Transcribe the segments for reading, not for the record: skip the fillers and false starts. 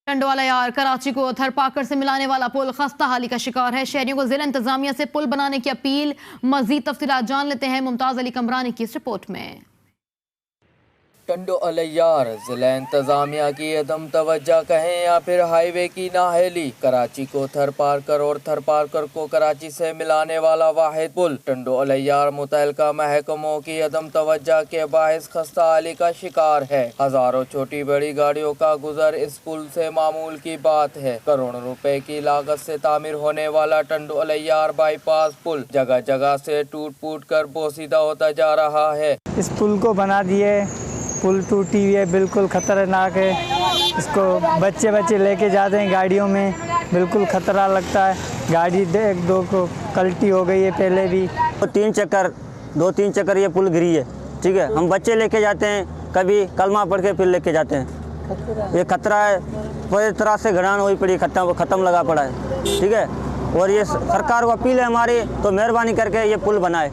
टंडवाला यार कराची को थरपाकर से मिलाने वाला पुल खस्ता हाली का शिकार है। शहरियों को जिला इंतजामिया से पुल बनाने की अपील। मजीद तफसीलात जान लेते हैं मुमताज अली कमरानी की इस रिपोर्ट में। टंडवाला यार जिला इंतजामिया की अदम तवज्जो कहें या फिर हाईवे की नाहेली, कराची को थरपारकर और थरपारकर को कराची से मिलाने वाला वाहिद पुल टंडवाला यार मुतल्लिका महकमों की अदम तवज्जो के बाइस खस्ता हाली का शिकार है। हजारों छोटी बड़ी गाड़ियों का गुजर इस पुल से मामूल की बात है। करोड़ों रुपए की लागत से तामीर होने वाला टंडवाला यार बाईपास पुल जगह जगह से टूट फूट कर बोसीदा होता जा रहा है। इस पुल को बना दिए, पुल टूटी हुई है, बिल्कुल ख़तरनाक है। इसको बच्चे लेके जाते हैं गाड़ियों में, बिल्कुल ख़तरा लगता है। गाड़ी एक दो को कल्टी हो गई है पहले भी। दो तीन चक्कर ये पुल गिरी है, ठीक है। हम बच्चे लेके जाते हैं, कभी कलमा पढ़ के फिर लेके जाते हैं। ये खतरा है, पूरी तरह से घड़ान हुई पड़ी, ख़त्म लगा पड़ा है, ठीक है। और ये सरकार को अपील है हमारी, तो मेहरबानी करके ये पुल बनाए।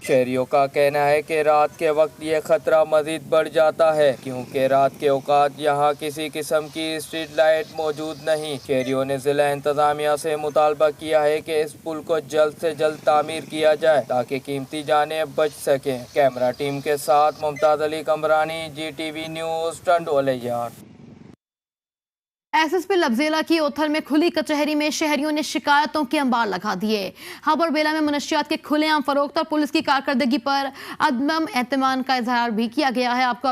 शहरियों का कहना है कि रात के वक्त ये खतरा मजीद बढ़ जाता है, क्योंकि रात के औकात यहाँ किसी किस्म की स्ट्रीट लाइट मौजूद नहीं। शहरियों ने जिला इंतजामिया से मुतालबा किया है कि इस पुल को जल्द से जल्द तामीर किया जाए ताकि कीमती जानें बच सकें। कैमरा टीम के साथ मुमताज अली कमरानी, GTV न्यूज़, टंडवाला यार। एसएसपी लबजेला की ओथर में खुली कचहरी में शहरियों ने शिकायतों के अंबार लगा दिए। हब और बेला में मनशियात के खुलेआम फरोख्त और पुलिस की कारकर्दगी पर अदम एतमान का इजहार भी किया गया है। आपको